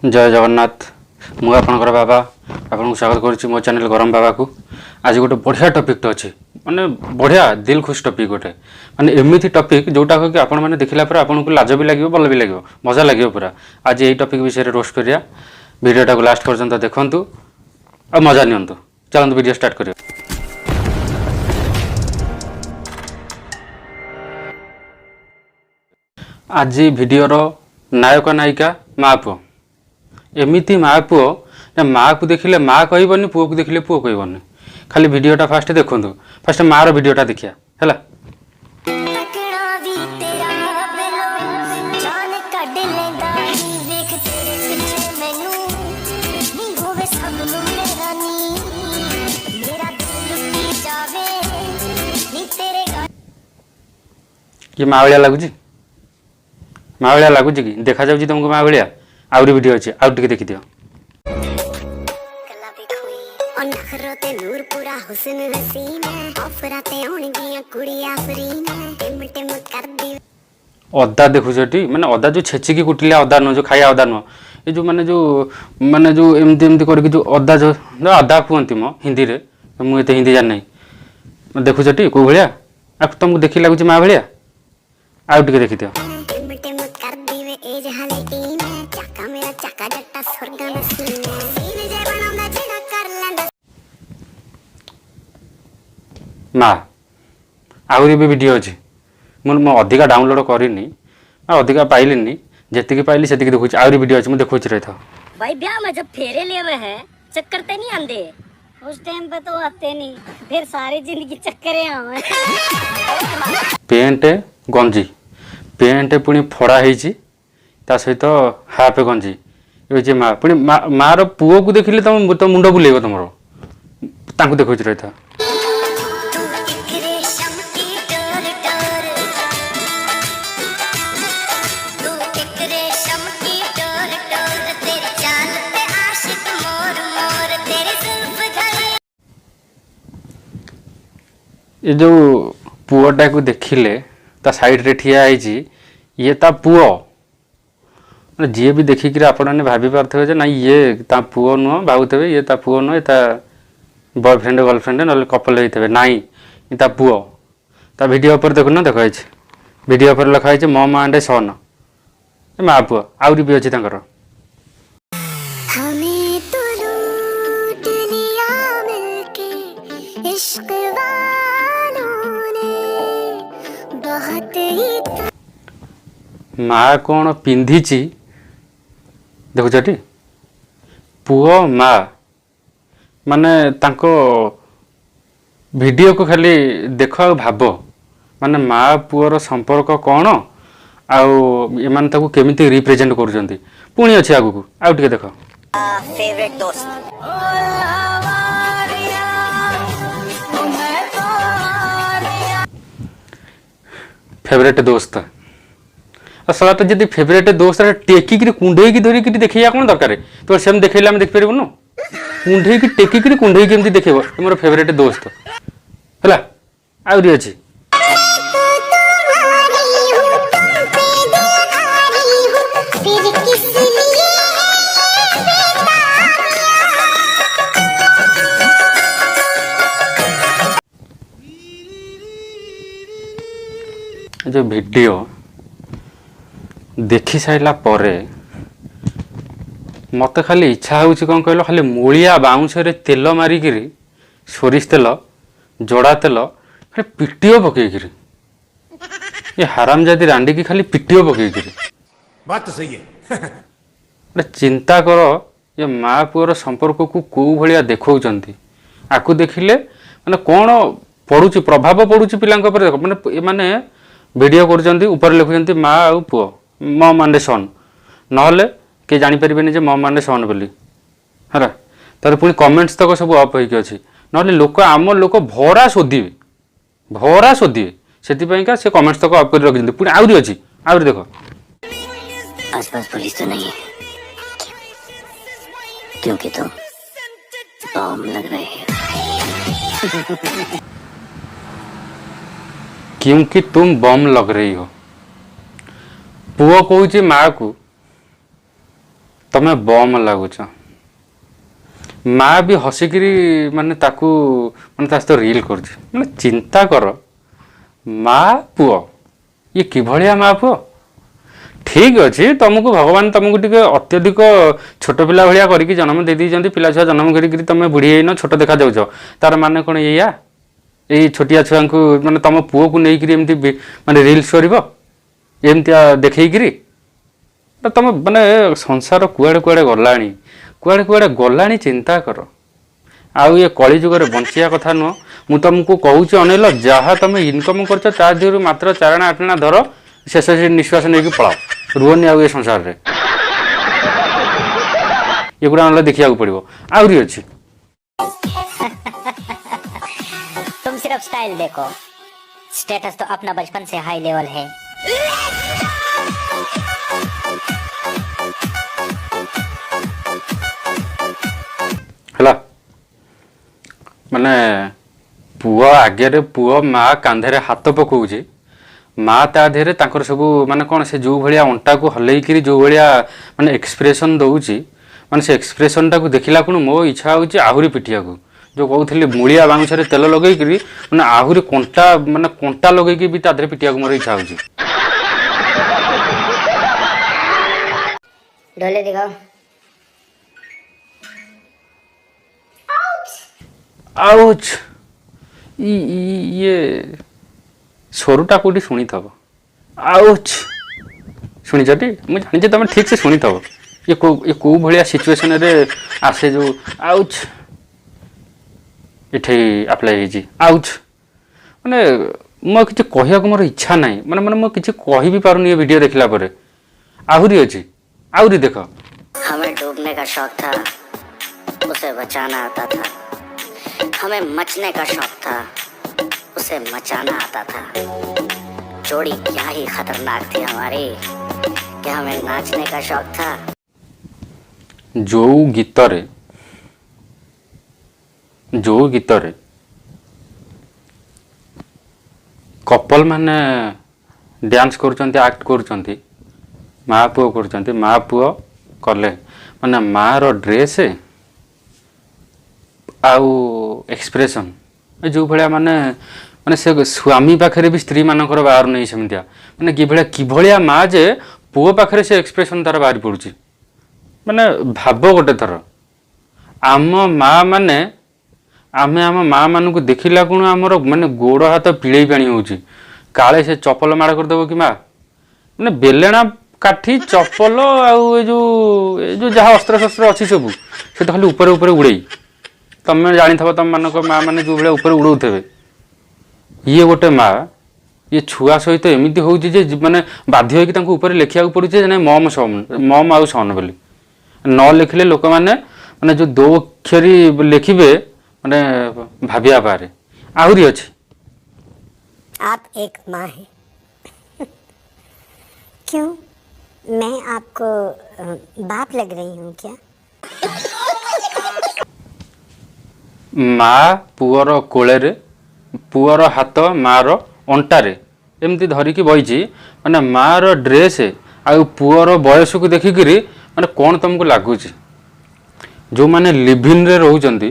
जय जगन्नाथ मु आपणकर बाबा आपन स्वागत करुच्ची मो चैनल गरम बाबा को। आज गोटे बढ़िया टॉपिक अच्छे माने बढ़िया दिल खुश टॉपिक गोटे माने एमती टॉपिक जोटा कि आपण मैंने देखला पर आपन को लाज भी लगे भल भी लगे मजा लगे पूरा। आज यही टॉपिक विषय रोस्ट करिया वीडियोटा को लास्ट पर्यंत देखंतु और मजा नियंतु। चलंतु वीडियो स्टार्ट करिया। आज वीडियोर नायक नायिका माँ पुओ एमती माँ पुओ ना माँ को देखिले माँ कहबनी पुओ को देखिले पुओ कहबनी। खाली वीडियोटा फास्ट देखु फास्ट माँ रो वीडियोटा देखिया है। ये माँ भाया लगुच माँ भाया लगुच कि देखा जाऊँ तुमको माँ भाया आउरी वीडियो अच्छे आउ टिके देखि दियो। अदा देखुछ माने अदा जो छेचिकी कुटिले अदा नुह जो खाया अदा नुह ये जो माने जो एमती एमती करके जो अदा जो अदा कहती मो हिंदी रे मुझे हिंदी जान नहीं देखुछ कौ भाया तुमको देखी लगुच माँ भाया आउ टिके देखि दियो। माँ आहरी भी वीडियो अच्छे मुझे अधिका डाउनलोड करनी अधिका पाइलिनी जी पाइली से देखुच आहरी वीडियो अच्छे मुझे देखुच रही था। भाई ब्याह में जब फेरे लिए हुए हैं चक्कर ते नहीं आंदे उस टाइम पे तो आते नहीं फिर सारी जिंदगी चक्करे आवे। पेंट गंजी पेंट पुणी फड़ा होता सहित हाफ गंजी ये माँ पुणी माँ रो पुओ को देखिले तुम तो मुंड बुलेब तुम देखुच रही था। ये जो पुओटा को देखिले ता साइड रे ठिया ये ता पुओ जी भी देखिक आपने भाभी पारे जे ना ये ता पुओ नुह भावुवे ये ता पुओ नुह ता बॉयफ्रेंड गर्लफ्रेंड ना कपल होते ना ये ता पुओ ता वीडियो पर देखु ना देखा वीडियो पर लिखाई मम एंड सन माँ पुओ आउरी भी अच्छी तर। माँ कौन पिंधिची देखुछ पुओ माँ माने तांको वीडियो को खाली देख भाव माने माँ पुओर संपर्क कौन आउ एमान ताकू केमिति रिप्रेजेंट करूछंती पुणी अछि आगु आउ टिके देख। फेवरेट दोस्त फेवरेट दोस्त सलाटा जब फेवरेट दोस्त टेकिक कुंडे धरिक देखा कौन दरकार तो सेम देखा आम देखिपर कुंडे टेकिक कुंडे एमती देख मोर फेवरेट दोस्त है आहरी अच्छी। जो वीडियो देखी साइला परे मत खाली इच्छा होची कौन कहलो खाली मूलिया बाउंश रे तेल मारिक सोरिष तेल जोड़ा तेल खाली पिटिओ पकईक ये हरामजादी रांडी की खाली पिटिओ पकईक बात तो सही है। चिंता कर ये माँ पुओर संपर्क को कौ भाया देखौचंती आकु देखिले माने कौन पड़ुची प्रभाव पड़ुची पिलांक पर देख माने माने वीडियो करुँच ऊपर लिखुं माँ आउ पुओ मम एंड सन ना किए जानीपर मम एंड सन बोली है तार पुणी कमेंट्स तक सब अप होगी अच्छी ना लोक आम लोक भरा शोधे से से कमेंट्स तक अप कर रखी पुणी आहरी अच्छी आहरी देख। आसपास पुलिस तो नहीं है क्योंकि तुम बम लग रहे हैं। क्योंकि तुम बम लग रही हो। पुओ कहूँ माँ को ତମେ ବମ୍ ଲାଗୁଛ। ମା ବି ହସିକିରି ମାନେ ତାକୁ ମାନେ ତା ସହିତ ରିଲ୍ କରୁଛି। ମାନେ ଚିନ୍ତା କର, ମା ପୁଅ ଇଏ କିଭଳିଆ ମା ପୁଅ। ଠିକ୍ ଅଛି, ତମକୁ ଭଗବାନ ତମକୁ ଟିକେ ଅତ୍ୟଧିକ ଛୋଟ ପିଲା ଭଳିଆ କରିକି ଜନ୍ମ ଦେଇଦେଇଛନ୍ତି। ପିଲା ଛୁଆ ଜନ୍ମ କରିକିରି ତମେ ବୁଢ଼ୀ ହେଇନ, ଛୋଟ ଦେଖାଯାଉଛ। ତାର ମାନେ କ'ଣ ଏଇଆ? ଏଇ ଛୋଟିଆ ଛୁଆଙ୍କୁ ମାନେ ତମ ପୁଅକୁ ନେଇକିରି ଏମିତି ମାନେ ରିଲ୍ସ କରିବ ଏମିତିଆ ଦେଖେଇକିରି? ତମ ମାନେ ସଂସାର କୁଆଡ଼େ କୁଆଡ଼େ ଗଲାଣି, କୁଆଡ଼େ କୁଆଡ଼େ ଗଲାଣି ଚିନ୍ତା କର। ଆଉ ଏ କଳି ଯୁଗରେ ବଞ୍ଚିବା କଥା ନୁହଁ। ମୁଁ ତମକୁ କହୁଛି ଅନେଇଲ, ଯାହା ତମେ ଇନକମ୍ କରୁଛ ତା ଦେହରୁ ମାତ୍ର 4 ଆଣା 8 ଆଣା ଧର, ଶେଷ ନିଶ୍ୱାସ ନେଇକି ପଳାଅ। ରୁହନି ଆଉ ଏ ସଂସାରରେ। ଏଗୁଡ଼ା ନହେଲେ ଦେଖିବାକୁ ପଡ଼ିବ। ଆହୁରି ଅଛି। तुम सिर्फ स्टाइल देखो, स्टेटस तो अपना बचपन से हाई लेवल है। ହେଲା ମାନେ ପୁଅ ଆଗରେ ପୁଅ ମା କାନ୍ଧରେ ହାତ ପକଉଛି, ମା ତା ଦେହରେ ତାଙ୍କର ସବୁ ମାନେ କ'ଣ ସେ ଯେଉଁ ଭଳିଆ ଅଣ୍ଟାକୁ ହଲେଇକିରି ଯେଉଁ ଭଳିଆ ମାନେ ଏକ୍ସପ୍ରେସନ୍ ଦେଉଛି, ମାନେ ସେ ଏକ୍ସପ୍ରେସନ୍ଟାକୁ ଦେଖିଲା କ'ଣ ମୋ ଇଚ୍ଛା ହେଉଛି ଆହୁରି ପିଟିବାକୁ। ଯେଉଁ କହୁଥିଲି ମୂଳିଆ ବାଉଁଶରେ ତେଲ ଲଗେଇକିରି ମାନେ ଆହୁରି କଣ୍ଟା ଲଗେଇକି ବି ତା ଦେହରେ ପିଟିବାକୁ ମୋର ଇଚ୍ଛା ହେଉଛି। ढोले दिखाओ। ଆଉଚ୍ ଇଏ ସ୍ୱରଟା କେଉଁଠି ଶୁଣିଥବ। ଆଉଚ୍ ଶୁଣିଛଟି? ମୁଁ ଜାଣିଛି ତମେ ଠିକ୍ ସେ ଶୁଣିଥବ। ଇଏ କେଉଁ ଭଳିଆ ସିଚୁଏସନରେ ଆସେ ଯେଉଁ ଆଉଚ୍ ଏଠି ଆପ୍ଲାଏ ହେଇଛି। ଆଉଚ୍ ମାନେ ମୁଁ କିଛି କହିବାକୁ ମୋର ଇଚ୍ଛା ନାହିଁ। ମାନେ ମୁଁ କିଛି କହିବି ପାରୁନି ଏ ଭିଡ଼ିଓ ଦେଖିଲା ପରେ। ଆହୁରି ଅଛି, ଆହୁରି ଦେଖ। हमें डूबने का शौक था, उसे बचाना आता था। हमें मचने का शौक था, उसे मचाना आता था। जोड़ी क्या ही खतरनाक थी हमारी कि हमें नाचने का शौक था। ଯେଉଁ ଗୀତରେ କପଲ ମାନେ ଡ୍ୟାନ୍ସ କରୁଛନ୍ତି, ଆକ୍ଟ କରୁଛନ୍ତି, ମା ପୁଅ କରୁଛନ୍ତି, ମା ପୁଅ କଲେ ମାନେ ମାର ଡ୍ରେସ୍ ଆଉ ଏକ୍ସପ୍ରେସନ୍ ଯେଉଁ ଭଳିଆ ମାନେ ସେ ସ୍ୱାମୀ ପାଖରେ ବି ସ୍ତ୍ରୀମାନଙ୍କର ବାହାରୁ ନାହିଁ ସେମିତିଆ। ମାନେ କିଭଳିଆ ମା ଯେ ପୁଅ ପାଖରେ ସେ ଏକ୍ସପ୍ରେସନ୍ ତାର ବାହାରି ପଡ଼ୁଛି। ମାନେ ଭାବ ଗୋଟେ ଥର, ଆମେ ଆମ ମା ମାନଙ୍କୁ ଦେଖିଲା କ'ଣ ଆମର ମାନେ ଗୋଡ଼ ହାତ ପିଳେଇ ପାଣି ହେଉଛି। କାଳେ ସେ ଚପଲ ମାଡ଼ କରିଦେବ କି ମା। ମାନେ ବେଲେଣା କାଠି ଚପଲ ଆଉ ଏ ଯେଉଁ ଯାହା ଅସ୍ତ୍ରଶସ୍ତ୍ର ଅଛି ସବୁ ସେ ତ ଖାଲି ଉପରେ ଉଡ଼େଇ। ତମେ ଜାଣିଥିବ ତମମାନଙ୍କ ମା ମାନେ ଯେଉଁ ଭଳିଆ ଉପରେ ଉଡ଼ଉଥିବେ। ଇଏ ଗୋଟେ ମା, ଇଏ ଛୁଆ ସହିତ ଏମିତି ହେଉଛି ଯେ ମାନେ ବାଧ୍ୟ ହୋଇକି ତାଙ୍କୁ ଉପରେ ଲେଖିବାକୁ ପଡ଼ୁଛି ଯେ ନାଇଁ ମମ୍ ଆଉ ସନ୍ ବୋଲି। ନ ଲେଖିଲେ ଲୋକମାନେ ମାନେ ଯେଉଁ ଦୋ ଅକ୍ଷରୀ ଲେଖିବେ ମାନେ ଭାବିବା ପାରେ। ଆହୁରି ଅଛି। आप एक माँ हैं। क्यों, मैं आपको बाप लग रही हूँ क्या? ମା ପୁଅର କୋଳରେ, ପୁଅର ହାତ ମାର ଅଣ୍ଟାରେ ଏମିତି ଧରିକି ବଇଛି। ମାନେ ମାର ଡ୍ରେସ୍ ଆଉ ପୁଅର ବୟସକୁ ଦେଖିକିରି ମାନେ କ'ଣ ତମକୁ ଲାଗୁଛି? ଯେଉଁମାନେ ଲିଭିନ୍ରେ ରହୁଛନ୍ତି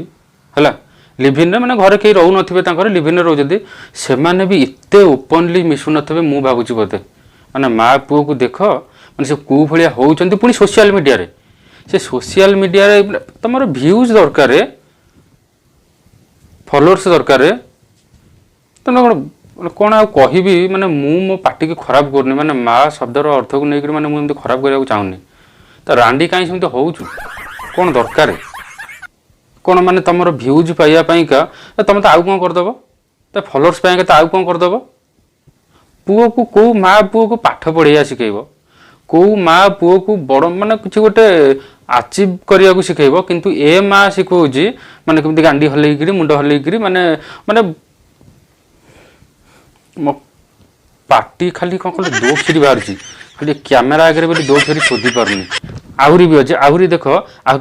ହେଲା, ଲିଭିନ୍ରେ ମାନେ ଘରେ କେହି ରହୁନଥିବେ, ତାଙ୍କର ଲିଭିନ୍ରେ ରହୁଛନ୍ତି, ସେମାନେ ବି ଏତେ ଓପନଲି ମିଶୁନଥିବେ ମୁଁ ଭାବୁଛି ବୋଧେ। ମାନେ ମା ପୁଅକୁ ଦେଖ ମାନେ ସେ କେଉଁ ଭଳିଆ ହେଉଛନ୍ତି। ପୁଣି ସୋସିଆଲ ମିଡ଼ିଆରେ, ସେ ସୋସିଆଲ ମିଡ଼ିଆରେ ତମର ଭ୍ୟୁଜ୍ ଦରକାର, ଫଲୋଅର୍ସ ଦରକାର। ତମେ କ'ଣ ଆଉ କହିବି। ମାନେ ମୁଁ ମୋ ପାଟିକି ଖରାପ କରୁନି। ମାନେ ମା ଶବ୍ଦର ଅର୍ଥକୁ ନେଇକରି ମାନେ ମୁଁ ଏମିତି ଖରାପ କରିବାକୁ ଚାହୁଁନି। ତ ରାଣ୍ଡି କାହିଁ ସେମିତି ହେଉଛୁ? କ'ଣ ଦରକାର? କ'ଣ ମାନେ ତମର ଭ୍ୟୁଜ୍ ପାଇବା ପାଇଁକା ତମେ ତ ଆଉ କ'ଣ କରିଦେବ? ତ ଫଲୋଅର୍ସ ପାଇଁକା ତ ଆଉ କ'ଣ କରିଦେବ? ପୁଅକୁ କେଉଁ ମା ପୁଅକୁ ପାଠ ପଢ଼େଇବା ଶିଖେଇବ? କେଉଁ ମା ପୁଅକୁ ବଡ଼ ମାନେ କିଛି ଗୋଟେ ଆଚିଭ୍ କରିବାକୁ ଶିଖେଇବ? କିନ୍ତୁ ଏ ମା ଶିଖଉଛି ମାନେ କେମିତି ଗାଣ୍ଡି ହଲେଇକିରି ମୁଣ୍ଡ ହଲେଇକିରି ମାନେ ମୋ ପାଟି ଖାଲି କ'ଣ କଲେ ଦୋ କ୍ଷୀରି ବାହାରୁଛି। ଖାଲି କ୍ୟାମେରା ଆଗରେ ବୋଲି ଦୋ କ୍ଷୀରି ଶୋଧି ପାରୁନି। ଆହୁରି ବି ଅଛି, ଆହୁରି ଦେଖ। ଆଉ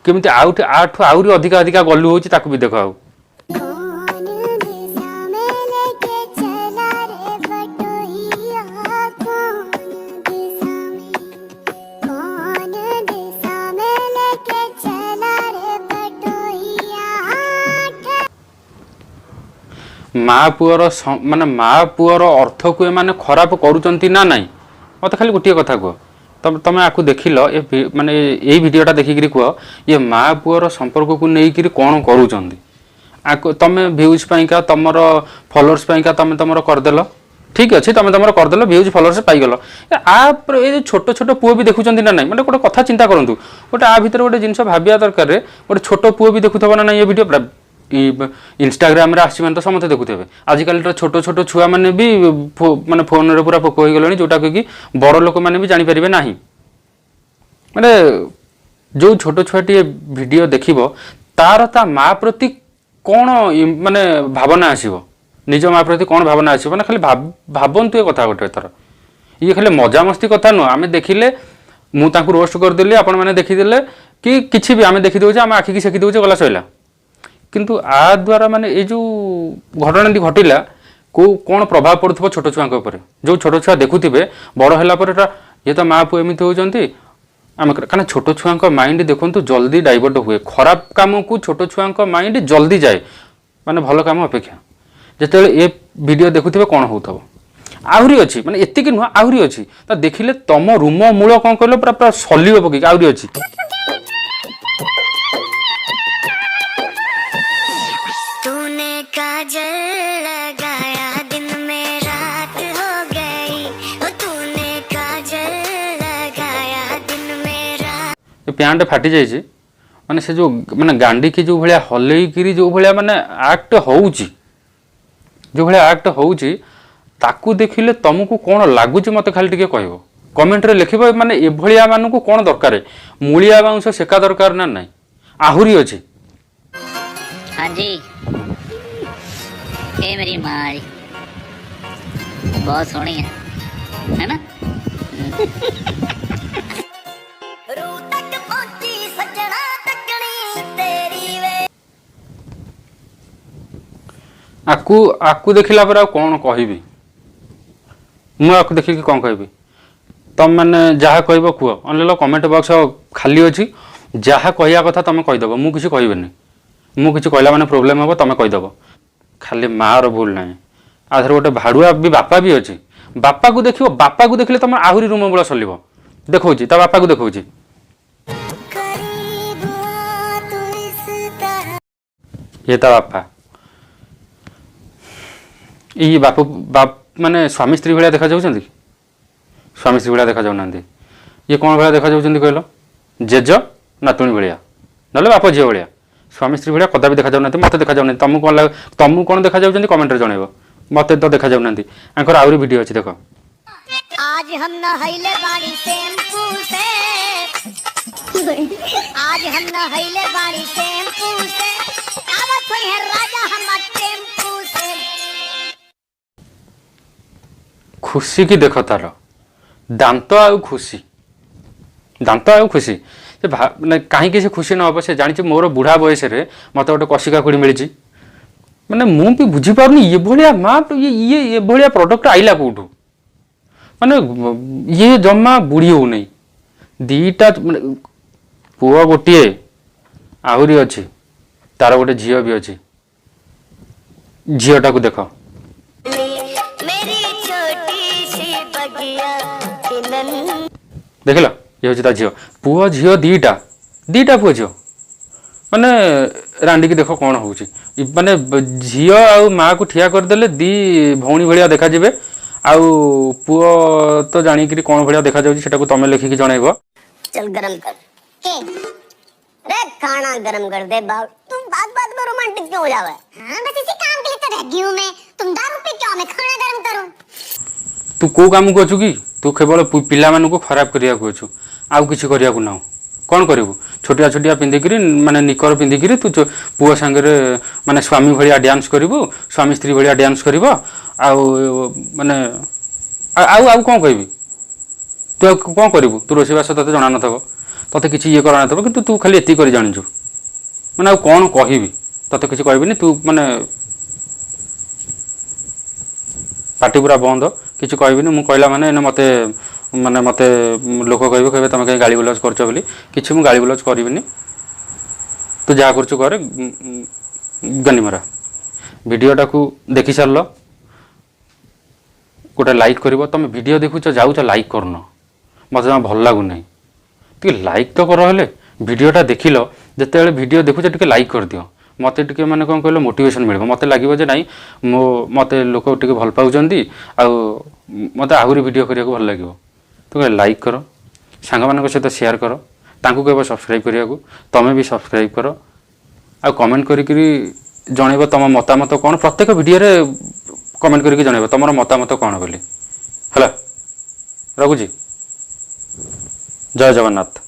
କେମିତି ଆଠୁ ଆହୁରି ଅଧିକା ଗଲୁ ହେଉଛି ତାକୁ ବି ଦେଖ। ଆଉ माँ पुअर माने माँ पुअर अर्थ को एमाने खराब करूचंती ना नहीं मत खाली गोटे कथा कह तमें आपको देख लो माने यही भिडटा देखिक कह ये माँ पुअर संपर्क को लेकिन कौन करूँ तमें भ्यूज पाइका तुम फलोअर्स पाइका तुम तुम करदेल ठीक अच्छे तुम तुम करदेल भ्यूज फलोअर्स पाइगल ये छोट छोट पुओ भी देखुं ना ना मतलब गोटे कथा चिंता करूँ गोटे आ भर गोटे जिन भाविया दरकार गोटे छोट पुओ भी देखुव ना ना ये भिडियो इंस्टाग्राम रे आसी तो समस्त देखुथे आजिकल छोट छोट छुआ मैंने भी माने फोन रे पूरा पोक हो गले जोटा कि बड़ लोक मैंने भी जानीपारे ना माने जो छोट छुआटी भिडियो देखिबो तार ता माँ प्रति कौन माने भावना आसीबो निज माँ प्रति कौन भावना आसीबो ना खाली भावन्तु ए कथा गोटे थर ये खाली मजा मस्ती कथा नुह आम देखिले मु तांकु रोस्ट करदेली आपण मैंने देखीदेले कि किछि भी आम देखी दउचे आम आखि की सेकी दउचे गला सइला किंतु आ द्वारा माने ये जो घटना घटिला को कौन प्रभाव पड़ुथबो छोट छुआ ऊपर जो छोट छुआ देखुथिबे बड़ होला पर ये तो माँ पुओ एमिति होउचंती आम कारण छोट छुआ माइंड देखु जल्दी डाइवर्ट हुए खराब काम को छोट छुआ माइंड जल्दी जाए माने भल काम अपेक्षा जिते ये वीडियो देखुथिबे कौन होउथबो आहरी अच्छी माने एतिक नुह आहरी अच्छी तो देखिले तुम रूम मूल कौन कहल पूरा पूरा सलियो पकई आहरी अच्छी तूने काजल लगाया दिन में रात हो गई ओ तूने काजल लगाया दिन में रात पैंट फाटी जाइए माने से जो माने गांडी की जो भाया हल्लेकिरी जो भाया माने एक्ट होउची जो भाया एक्ट होउची ताकू देखिले तुमको कौन लगुच मत खाली टिके कहबो कमेंट रे लिखिबो माने ए भलिया मानकू कौन दरकार मूलिया बाउंस सेका दरकार ना नहीं आहरी अछि हाँ जी ये मेरी माँ बहुत सोहनी है ना आकू आकू देखिला पर कौन कहबी मु आकू देखिक कौन कहबी तुम मैंने जहाँ कह कह अनल कमेंट बॉक्स खाली अच्छी जहाँ कहया कथा तुम कहीदेव मु किसी कहबेनि मु किसी कहला माने प्रोब्लेम हम तुम कहीदेव खाली माँ रो भूल ना आधर गोटे भाड़ुआ भी बापा भी अच्छी बापा को देखियो बापा को देखिले तुम आहरी रूम मूल चलो देखो ता बापा को देखो ये ता बापा ये बाप बाप माने स्वामी स्त्री भाया देखा जाउछंती स्वामी स्त्री भाया देखा जाउना ये कौन भाया देखा जाउछंती कहलो जेज नातुणी भाया नले बाप झील भाया स्वामी स्त्री भाया कदा भी देखा जाउना मत देखा जाउना तुमको कौन देखा जाउछंती कमेंट रे जणैबो मत तो देखा जाउना आंकर आउरी वीडियो अछि देखो आज हम नहैले बाड़ी शैम्पू से आज हम नहैले बाड़ी शैम्पू से आवत होई है राजा हमर टेम्पू से खुशी की देख तार दांत आउ खुशी दांत आउ खुशी से कहीं से खुशी न हम से जानी मोर बुढ़ा बयस मत गोटे कषिका खुड़ी मिली मैंने मु भी बुझीपार ये भाया माँ ये भाया प्रडक्ट आइला कौटू माने ये जमा बुढ़ी हो नहीं दीटा पुआ गोटे आहरी अच्छी तार गोटे झील भी अच्छी झीलटा को देख देख लो ये हूँ झील पुओ झील दीटा दीटा पुओ झील माने रांडी की देख कौन हो माने झील आ माँ को ठिया करदे दी भौणी भाया देखा जाए आउ पुओ तो जानिक कौन भाया देखा जाऊँ तुम लिखिक जनइब चल गरम कर रे खाना गरम कर दे बाबू तुम बात में रोमांटिक क्यों हो जावे हां बस इसी काम के लिए तो रह गई हूं मैं तुम दारू पी क्यों मैं खाना गरम करूं तू को काम को अछु की तू केवल पिला मानू को खराब करिया को अछु आउ किछि करिया को ना कौन करू छोटिया छोटिया पिंधिकी माने निकर पिंधिकी तू पुओ सांगे माने स्वामी भाया डांस करू स्वामी स्त्री भाया डांस कर माने आउ आउ कौन कहबी तू कौन करू तू रोषेबास ते जाना न तोते किसी ये करना थो कि तू खाली एति कर जानिछु माने आउ कौन कहबी तोते किसी कहबिनी तू माने पार्टी पूरा बंद किसी कहबिनी मु कहला माने मते माने मते लोक कहबे कहबे तुम कहीं गाली गुलज करछ बोली किछि मु गाली गुलज करबिनी तू जा करछु करे गनी मरा ভিডিওটা দেখি সারল গোটে লাইক করব তুমি ভিডিও দেখুছ যাউছ লাইক করন মতো জমা ভাল লাগুনাই টিকে লাইক তো কর হলে ভিডিওটা দেখিল যেতবে ভিডিও দেখুছ টিকে লাইক করদিও মতো টিকে মানে কম কহিল মোটিভেশন মিলব মতো লাগিব যে নাই মতো লোক টিকে ভাল পাউଛନ୍ତି ଆଉ মতো আহুরি ভিডিও করা ভাল লাগিব তো লাইক কর সাংମାନଙ୍କ সହିତ সেয়ার কর তাଙ୍କୁ কেବେ ସବସ୍କ୍ରାଇବ୍ କରିବାକୁ ତମେ ବି ସବସ୍କ୍ରାଇବ୍ କର ଆଉ କମେଣ୍ଟ କରିକିରି ଜଣେଇବ ତମ ମତାମତ କ'ଣ ପ୍ରତ୍ୟେକ ଭିଡ଼ିଓରେ କମେଣ୍ଟ କରିକି ଜଣେଇବ ତମର ମତାମତ କ'ଣ ବୋଲି ହେଲା ରଖୁଛି ଜୟ ଜଗନ୍ନାଥ।